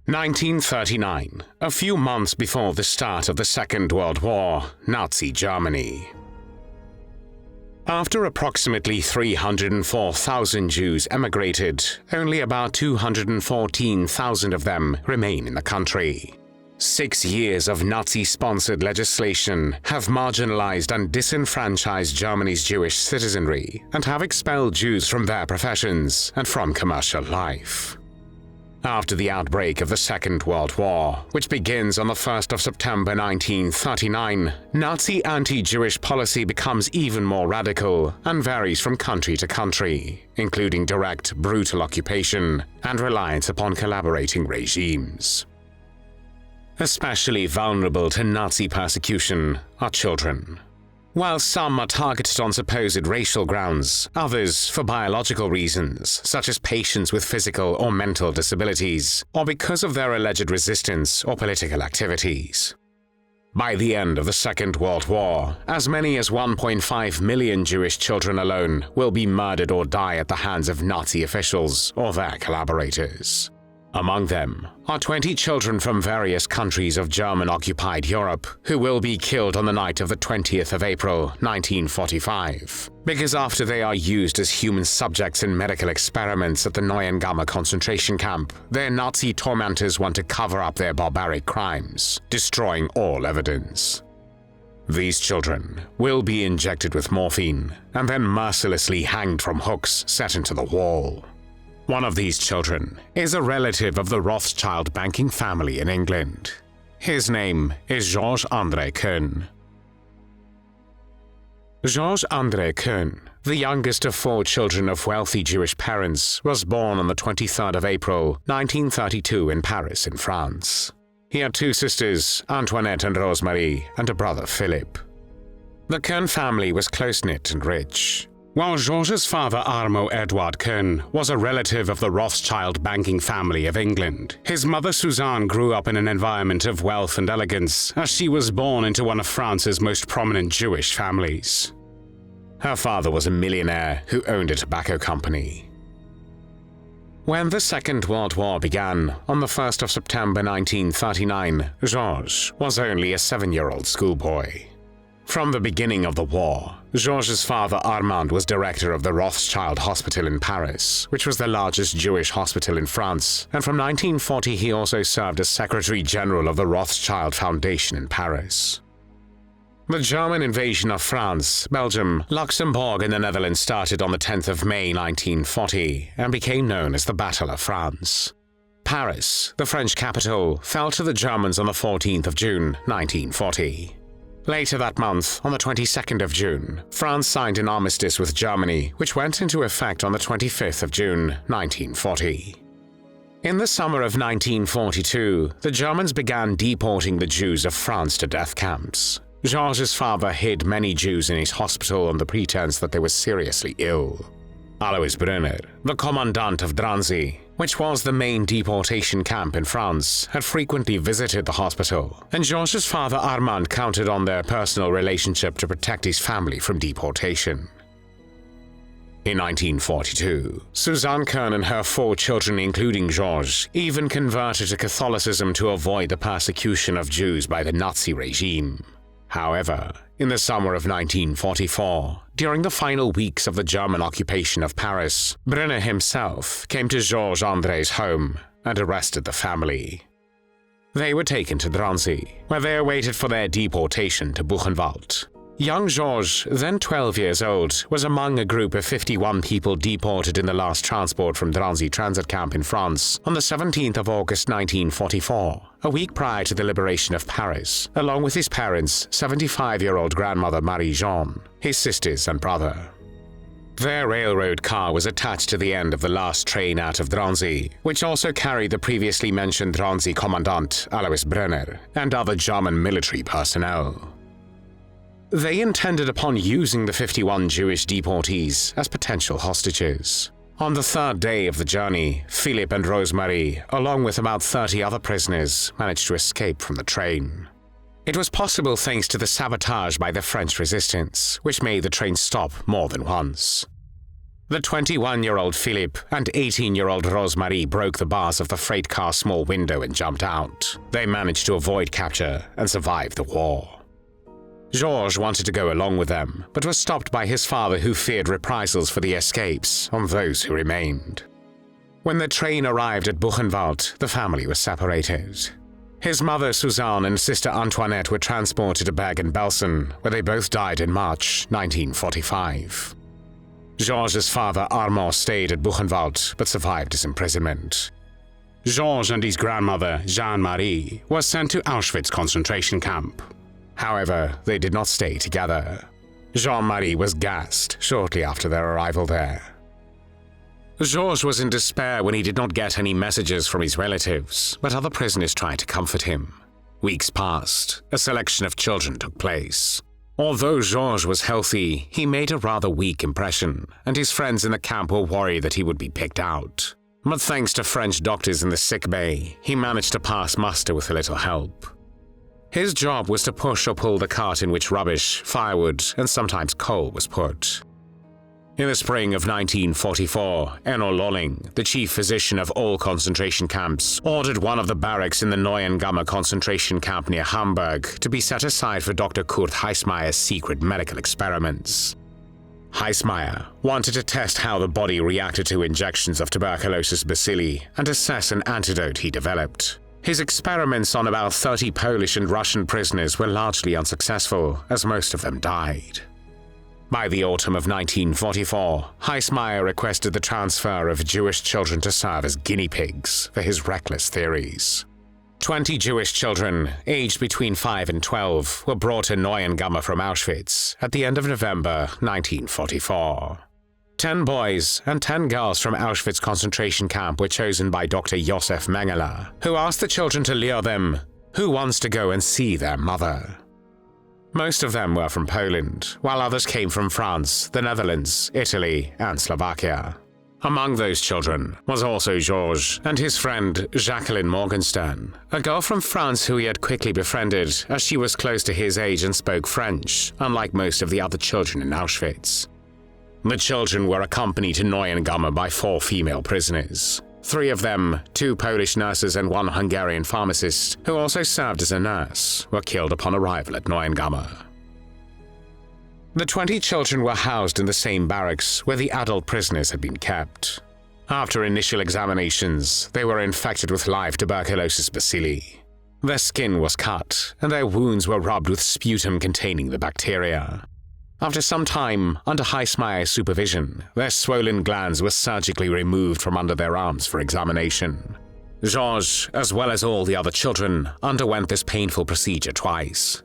1939, a few months before the start of the Second World War, Nazi Germany. After approximately 304,000 Jews emigrated, only about 214,000 of them remain in the country. 6 years of Nazi-sponsored legislation have marginalized and disenfranchised Germany's Jewish citizenry and have expelled Jews from their professions and from commercial life. After the outbreak of the Second World War, which begins on the 1st of September 1939, Nazi anti-Jewish policy becomes even more radical and varies from country to country, including direct, brutal occupation and reliance upon collaborating regimes. Especially vulnerable to Nazi persecution are children. While some are targeted on supposed racial grounds, others for biological reasons, such as patients with physical or mental disabilities, or because of their alleged resistance or political activities. By the end of the Second World War, as many as 1.5 million Jewish children alone will be murdered or die at the hands of Nazi officials or their collaborators. Among them are 20 children from various countries of German-occupied Europe who will be killed on the night of the 20th of April, 1945, because after they are used as human subjects in medical experiments at the Neuengamme concentration camp, their Nazi tormentors want to cover up their barbaric crimes, destroying all evidence. These children will be injected with morphine and then mercilessly hanged from hooks set into the wall. One of these children is a relative of the Rothschild banking family in England. His name is Georges-André Kohn. Georges-André Kohn, the youngest of 4 children of wealthy Jewish parents, was born on the 23rd of April, 1932 in Paris, in France. He had 2 sisters, Antoinette and Rosemarie, and a brother, Philip. The Kohn family was close-knit and rich. While Georges' father Armand Edward Kohn was a relative of the Rothschild banking family of England, his mother Suzanne grew up in an environment of wealth and elegance, as she was born into one of France's most prominent Jewish families. Her father was a millionaire who owned a tobacco company. When the Second World War began, on the 1st of September 1939, Georges was only a 7-year-old schoolboy. From the beginning of the war, Georges' father Armand was director of the Rothschild Hospital in Paris, which was the largest Jewish hospital in France, and from 1940 he also served as Secretary General of the Rothschild Foundation in Paris. The German invasion of France, Belgium, Luxembourg and the Netherlands started on the 10th of May 1940 and became known as the Battle of France. Paris, the French capital, fell to the Germans on the 14th of June 1940. Later that month, on the 22nd of June, France signed an armistice with Germany, which went into effect on the 25th of June, 1940. In the summer of 1942, the Germans began deporting the Jews of France to death camps. Georges' father hid many Jews in his hospital on the pretense that they were seriously ill. Alois Brunner, the commandant of Drancy, which was the main deportation camp in France, had frequently visited the hospital, and Georges' father Armand counted on their personal relationship to protect his family from deportation. In 1942, Suzanne Kohn and her 4 children, including Georges, even converted to Catholicism to avoid the persecution of Jews by the Nazi regime. However, in the summer of 1944, during the final weeks of the German occupation of Paris, Brunner himself came to Georges-André's home and arrested the family. They were taken to Drancy, where they awaited for their deportation to Buchenwald. Young Georges, then 12 years old, was among a group of 51 people deported in the last transport from Drancy transit camp in France on the 17th of August 1944, a week prior to the liberation of Paris, along with his parents, 75-year-old grandmother Marie-Jeanne, his sisters and brother. Their railroad car was attached to the end of the last train out of Drancy, which also carried the previously mentioned Drancy commandant Alois Brunner and other German military personnel. They intended upon using the 51 Jewish deportees as potential hostages. On the 3rd day of the journey, Philip and Rosemarie, along with about 30 other prisoners, managed to escape from the train. It was possible thanks to the sabotage by the French resistance, which made the train stop more than once. The 21-year-old Philippe and 18-year-old Rosemarie broke the bars of the freight car's small window and jumped out. They managed to avoid capture and survive the war. Georges wanted to go along with them, but was stopped by his father, who feared reprisals for the escapes on those who remained. When the train arrived at Buchenwald, the family was separated. His mother Suzanne and sister Antoinette were transported to Bergen Belsen, where they both died in March 1945. Georges' father Armand stayed at Buchenwald but survived his imprisonment. Georges and his grandmother Jeanne-Marie were sent to Auschwitz concentration camp. However, they did not stay together. Jean-Marie was gassed shortly after their arrival there. Georges was in despair when he did not get any messages from his relatives, but other prisoners tried to comfort him. Weeks passed. A selection of children took place. Although Georges was healthy, he made a rather weak impression, and his friends in the camp were worried that he would be picked out. But thanks to French doctors in the sick bay, he managed to pass muster with a little help. His job was to push or pull the cart in which rubbish, firewood, and sometimes coal was put. In the spring of 1944, Enno Lolling, the chief physician of all concentration camps, ordered one of the barracks in the Neuengamme concentration camp near Hamburg to be set aside for Dr. Kurt Heissmeyer's secret medical experiments. Heissmeyer wanted to test how the body reacted to injections of tuberculosis bacilli and assess an antidote he developed. His experiments on about 30 Polish and Russian prisoners were largely unsuccessful, as most of them died. By the autumn of 1944, Heissmeyer requested the transfer of Jewish children to serve as guinea pigs for his reckless theories. 20 Jewish children, aged between 5 and 12, were brought to Neuengamme from Auschwitz at the end of November 1944. 10 boys and 10 girls from Auschwitz concentration camp were chosen by Dr. Josef Mengele, who asked the children to lure them, "Who wants to go and see their mother?" Most of them were from Poland, while others came from France, the Netherlands, Italy, and Slovakia. Among those children was also Georges and his friend Jacqueline Morgenstern, a girl from France who he had quickly befriended as she was close to his age and spoke French, unlike most of the other children in Auschwitz. The children were accompanied to Neuengamme by 4 female prisoners. 3 of them, 2 Polish nurses and 1 Hungarian pharmacist, who also served as a nurse, were killed upon arrival at Neuengamme. The 20 children were housed in the same barracks where the adult prisoners had been kept. After initial examinations, they were infected with live tuberculosis bacilli. Their skin was cut, and their wounds were rubbed with sputum containing the bacteria. After some time, under Heissmeyer's supervision, their swollen glands were surgically removed from under their arms for examination. Georges, as well as all the other children, underwent this painful procedure twice.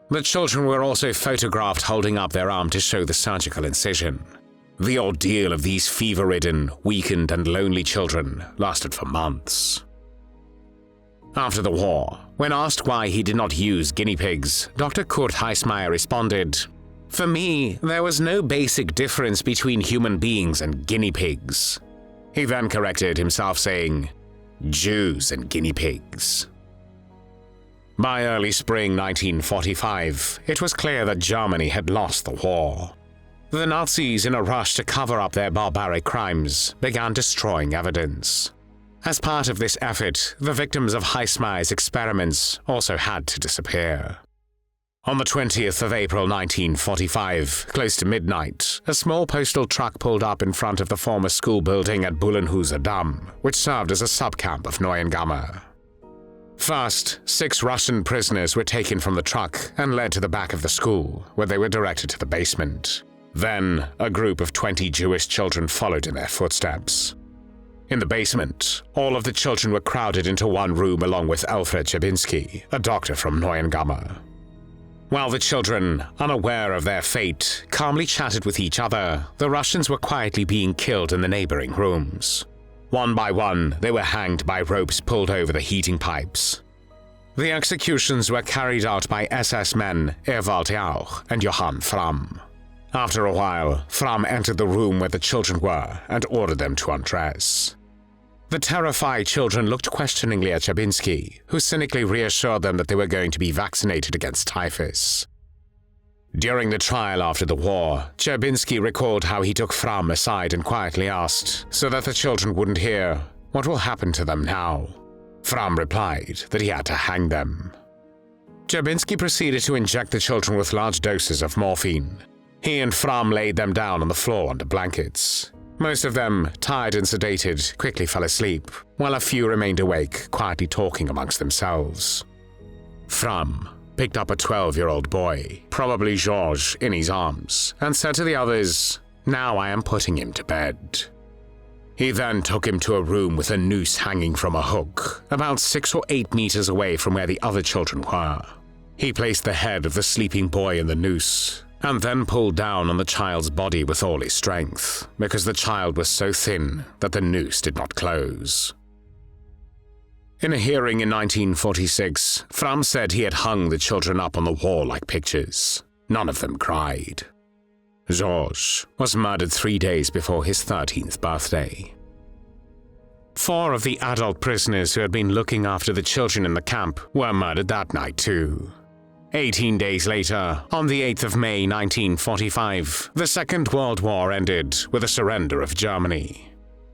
The children were also photographed holding up their arm to show the surgical incision. The ordeal of these fever-ridden, weakened, and lonely children lasted for months. After the war, when asked why he did not use guinea pigs, Dr. Kurt Heissmeyer responded, "For me, there was no basic difference between human beings and guinea pigs." He then corrected himself, saying, "Jews and guinea pigs." By early spring 1945, it was clear that Germany had lost the war. The Nazis, in a rush to cover up their barbaric crimes, began destroying evidence. As part of this effort, the victims of Heissmeyer's experiments also had to disappear. On the 20th of April 1945, close to midnight, a small postal truck pulled up in front of the former school building at Bullenhuser Damm, which served as a subcamp of Neuengamme. First, 6 Russian prisoners were taken from the truck and led to the back of the school, where they were directed to the basement. Then, a group of 20 Jewish children followed in their footsteps. In the basement, all of the children were crowded into one room along with Alfred Chabinski, a doctor from Neuengamme. While the children, unaware of their fate, calmly chatted with each other, the Russians were quietly being killed in the neighboring rooms. One by one, they were hanged by ropes pulled over the heating pipes. The executions were carried out by SS men Ewald Jauch and Johann Fram. After a while, Fram entered the room where the children were and ordered them to undress. The terrified children looked questioningly at Chabinski, who cynically reassured them that they were going to be vaccinated against typhus. During the trial after the war, Czerbiński recalled how he took Fram aside and quietly asked, so that the children wouldn't hear, "What will happen to them now?" Fram replied that he had to hang them. Czerbiński proceeded to inject the children with large doses of morphine. He and Fram laid them down on the floor under blankets. Most of them, tired and sedated, quickly fell asleep, while a few remained awake, quietly talking amongst themselves. Fram picked up a 12-year-old boy, probably Georges, in his arms, and said to the others, "Now I am putting him to bed." He then took him to a room with a noose hanging from a hook, about 6 or 8 meters away from where the other children were. He placed the head of the sleeping boy in the noose, and then pulled down on the child's body with all his strength, because the child was so thin that the noose did not close. In a hearing in 1946, Fram said he had hung the children up on the wall like pictures. None of them cried. Georges was murdered 3 days before his 13th birthday. 4 of the adult prisoners who had been looking after the children in the camp were murdered that night too. 18 days later, on the 8th of May 1945, the Second World War ended with the surrender of Germany.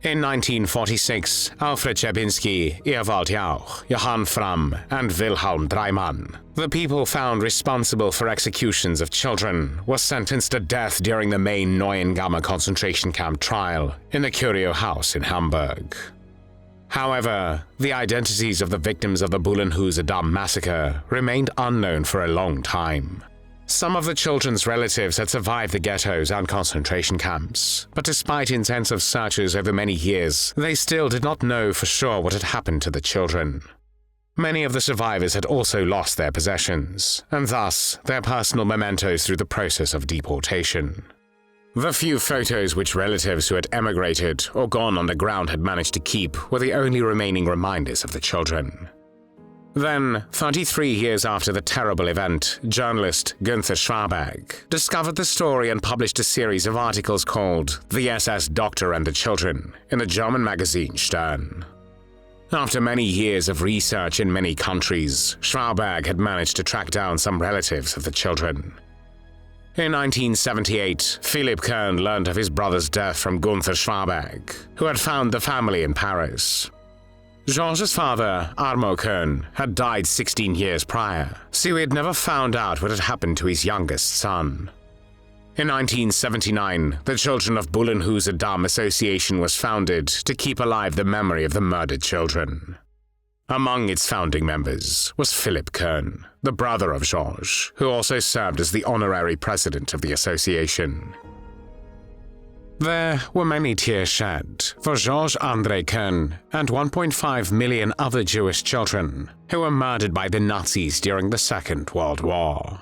In 1946, Alfred Czerbiński, Ewald Jauch, Johann Fram, and Wilhelm Dreimann, the people found responsible for executions of children, were sentenced to death during the main Neuengamme concentration camp trial in the Curio House in Hamburg. However, the identities of the victims of the Bullenhuser Damm massacre remained unknown for a long time. Some of the children's relatives had survived the ghettos and concentration camps, but despite intensive searches over many years, they still did not know for sure what had happened to the children. Many of the survivors had also lost their possessions, and thus their personal mementos through the process of deportation. The few photos which relatives who had emigrated or gone underground had managed to keep were the only remaining reminders of the children. Then, 33 years after the terrible event, journalist Günther Schwarberg discovered the story and published a series of articles called "The SS Doctor and the Children" in the German magazine Stern. After many years of research in many countries, Schwarberg had managed to track down some relatives of the children. In 1978, Philipp Kohn learned of his brother's death from Günther Schwarberg, who had found the family in Paris. Georges' father, Armand Kohn, had died 16 years prior, so he had never found out what had happened to his youngest son. In 1979, the Children of Bullenhuser Damm Association was founded to keep alive the memory of the murdered children. Among its founding members was Philipp Kohn, the brother of Georges, who also served as the honorary president of the association. There were many tears shed for Georges-André Kohn and 1.5 million other Jewish children who were murdered by the Nazis during the Second World War.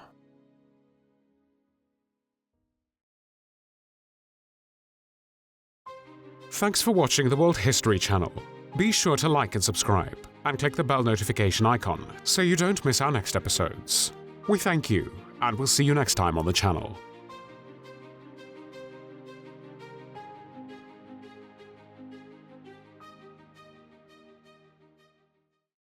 Thanks for watching the World History Channel. Be sure to like and subscribe, and click the bell notification icon so you don't miss our next episodes. We thank you, and we'll see you next time on the channel.